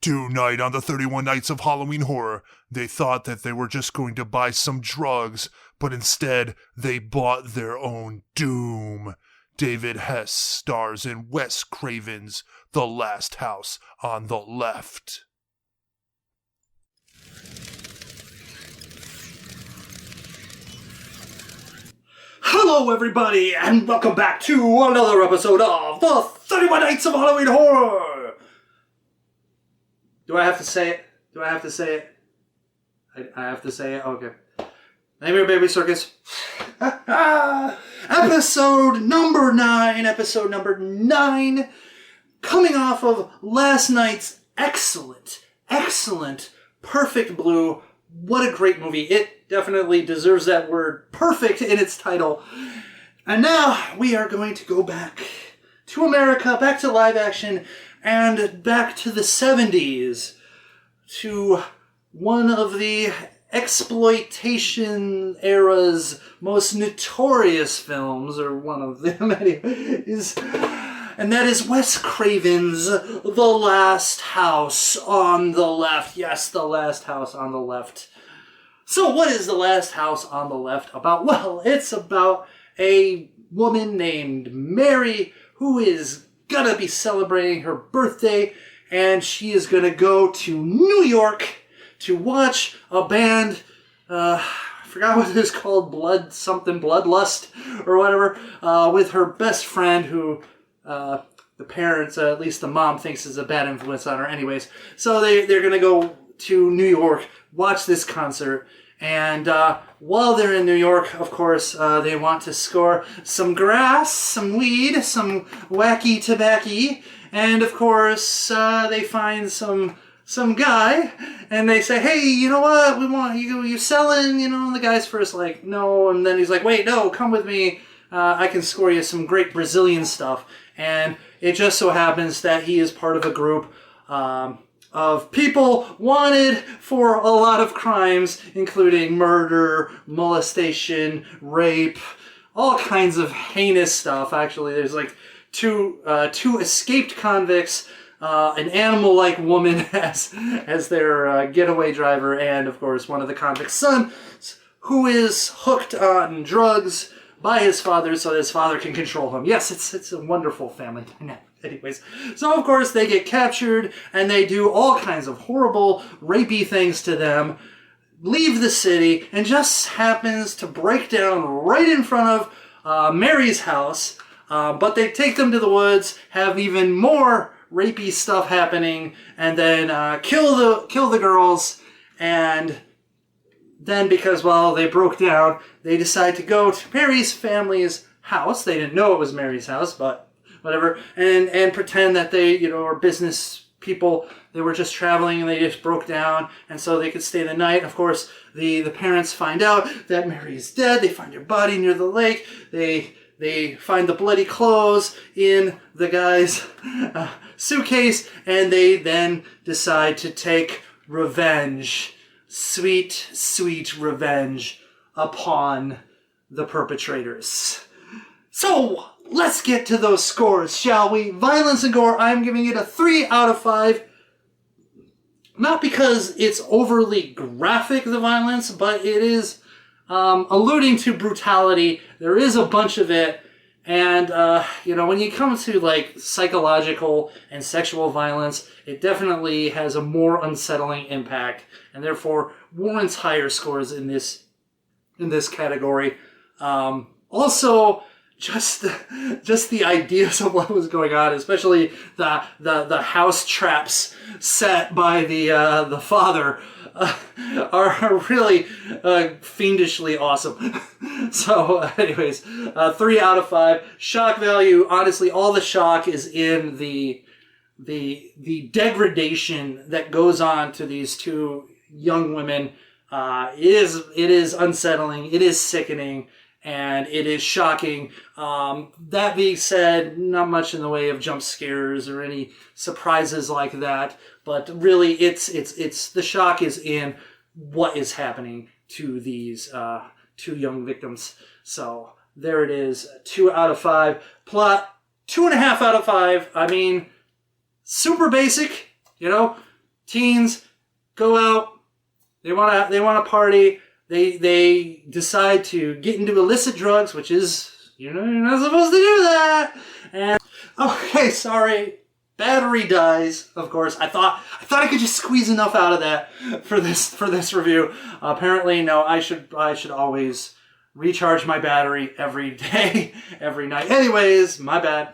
Tonight on the 31 Nights of Halloween Horror, they thought that they were just going to buy some drugs, but instead they bought their own doom. David Hess stars in Wes Craven's The Last House on the Left. Hello everybody, and welcome back to another episode of the 31 Nights of Halloween Horror! Do I have to say it? I have to say it? Okay. I'm your Baby Circus. Episode number 9. Coming off of last night's excellent, Perfect Blue. What a great movie. It definitely deserves that word perfect in its title. And now we are going to go back to America, back to live action, and back to the 70s, to one of the exploitation era's most notorious films, or one of them anyways, and that is Wes Craven's The Last House on the Left. Yes, The Last House on the Left. So what is The Last House on the Left about? Well, it's about a woman named Mary who is gonna be celebrating her birthday, and she is gonna go to New York to watch a band, I forgot what it is called, Bloodlust, or whatever, with her best friend who, the parents, at least the mom, thinks is a bad influence on her anyways. So they're gonna go to New York, watch this concert, and while they're in New York, of course, they want to score some grass, some weed, some wacky tobacco, and of course, they find some guy, and they say, hey, you know what, we want you selling, and the guy's first like, no, and then he's like, wait, no, come with me, I can score you some great Brazilian stuff. And it just so happens that he is part of a group of people wanted for a lot of crimes, including murder, molestation, rape, all kinds of heinous stuff. Actually, there's like two escaped convicts, an animal-like woman as their getaway driver, and of course one of the convicts' son, who is hooked on drugs by his father so his father can control him. Yes, it's a wonderful family dynamic. Anyways, so of course they get captured and they do all kinds of horrible, rapey things to them, leave the city, and just happens to break down right in front of Mary's house. But they take them to the woods, have even more rapey stuff happening, and then kill the girls. And then, because, well, they broke down, they decide to go to Mary's family's house. They didn't know it was Mary's house, but whatever, and pretend that they, are business people. They were just traveling and they just broke down, and so they could stay the night. Of course, the parents find out that Mary is dead. They find her body near the lake. They find the bloody clothes in the guy's suitcase, and they then decide to take revenge. Sweet, sweet revenge upon the perpetrators. So, let's get to those scores, shall we? Violence and gore, I'm giving it a 3 out of 5. Not because it's overly graphic, the violence, but it is alluding to brutality. There is a bunch of it. And, when you come to, like, psychological and sexual violence, it definitely has a more unsettling impact, and therefore warrants higher scores in this category. Also, just the ideas of what was going on, especially the house traps set by the father, are really fiendishly awesome. So, anyways, 3 out of 5. Shock value, honestly, all the shock is in the degradation that goes on to these two young women. It is unsettling, it is sickening, and it is shocking. That being said, not much in the way of jump scares or any surprises like that, but really it's the shock is in what is happening to these two young victims. So there it is, 2 out of 5. Plot, 2.5 out of 5. I mean, super basic, teens go out. They want to party. They decide to get into illicit drugs, which is, you're not supposed to do that. And okay, sorry. Battery dies, of course. I thought I could just squeeze enough out of that for this review. Apparently, no. I should always recharge my battery every day, every night. Anyways, my bad.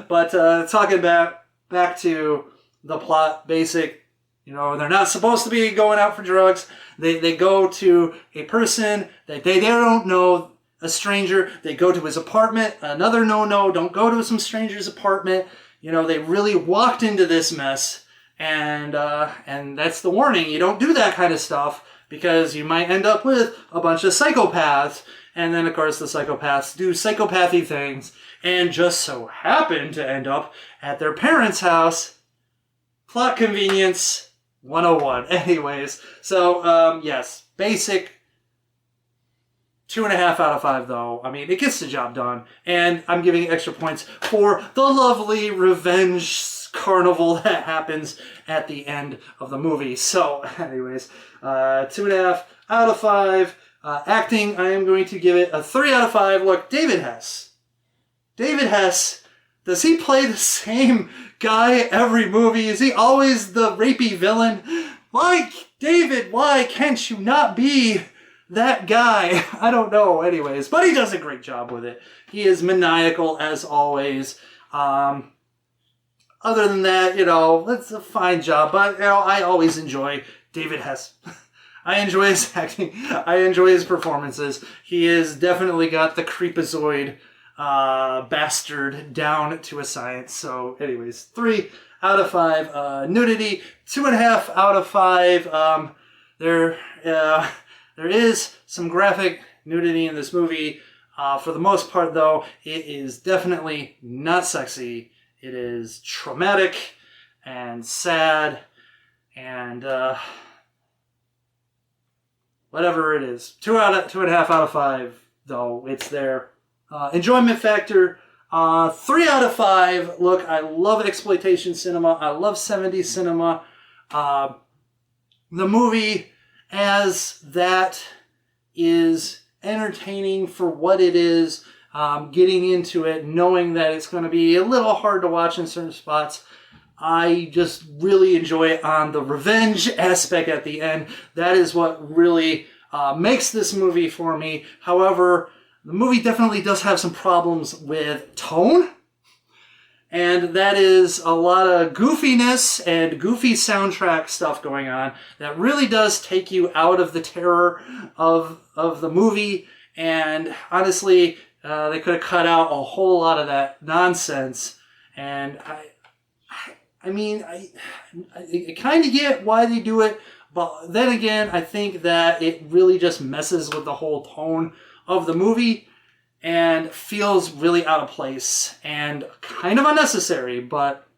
But talking back to the plot, basic. They're not supposed to be going out for drugs. They go to a person that they don't know, a stranger. They go to his apartment. Another no. Don't go to some stranger's apartment. They really walked into this mess, and that's the warning. You don't do that kind of stuff because you might end up with a bunch of psychopaths, and then, of course, the psychopaths do psychopathy things, and just so happen to end up at their parents' house. Plot convenience 101. Anyways, so, yes, basic 2.5 out of 5, though. I mean, it gets the job done. And I'm giving extra points for the lovely revenge carnival that happens at the end of the movie. So, anyways, 2.5 out of 5. Acting, I am going to give it a 3 out of 5. Look, David Hess. David Hess, does he play the same guy every movie? Is he always the rapey villain? Why, David, why can't you not be that guy? I don't know, anyways. But he does a great job with it. He is maniacal, as always. Other than that, it's a fine job. But, I always enjoy David Hess. I enjoy his acting. I enjoy his performances. He has definitely got the creepazoid bastard down to a science. So, anyways, 3 out of 5. Nudity, 2.5 out of 5. There is some graphic nudity in this movie. For the most part, though, it is definitely not sexy. It is traumatic and sad and whatever it is. 2.5 out of 5, though. It's there. Enjoyment factor, 3 out of 5. Look, I love exploitation cinema. I love 70s cinema. The movie as that is entertaining for what it is, getting into it, knowing that it's going to be a little hard to watch in certain spots. I just really enjoy it on the revenge aspect at the end. That is what really makes this movie for me. However, the movie definitely does have some problems with tone. And that is a lot of goofiness and goofy soundtrack stuff going on that really does take you out of the terror of the movie. And honestly, they could have cut out a whole lot of that nonsense. And I mean, I kind of get why they do it. But then again, I think that it really just messes with the whole tone of the movie and feels really out of place and kind of unnecessary, but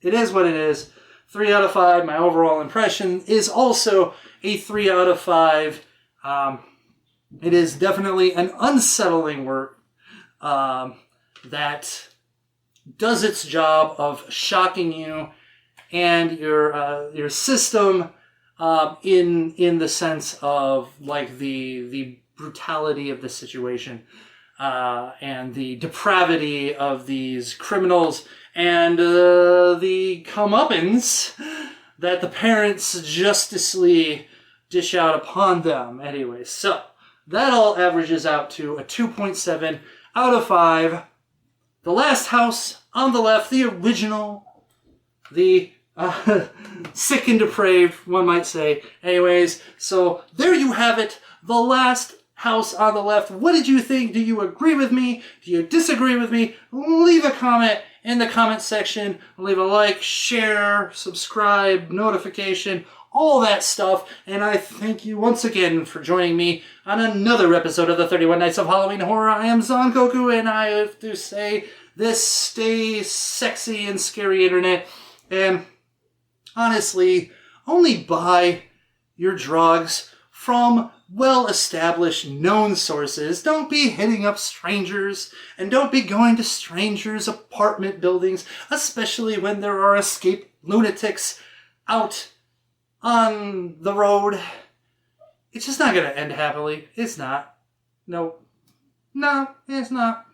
it is what it is. 3 out of 5. My overall impression is also a 3 out of 5. It is definitely an unsettling work that does its job of shocking you and your system in the sense of like the brutality of the situation. And the depravity of these criminals and the comeuppance that the parents justly dish out upon them. Anyway, so that all averages out to a 2.7 out of 5. The Last House on the Left, the original, the sick and depraved, one might say. Anyways, so there you have it. The Last House on the Left. What did you think? Do you agree with me? Do you disagree with me? Leave a comment in the comment section. Leave a like, share, subscribe, notification, all that stuff. And I thank you once again for joining me on another episode of the 31 Nights of Halloween Horror. I am Zankoku, and I have to say this: stay sexy and scary, internet. And honestly, only buy your drugs from well-established, known sources. Don't be hitting up strangers, and don't be going to strangers' apartment buildings, especially when there are escaped lunatics out on the road. It's just not going to end happily. It's not. Nope. No, it's not.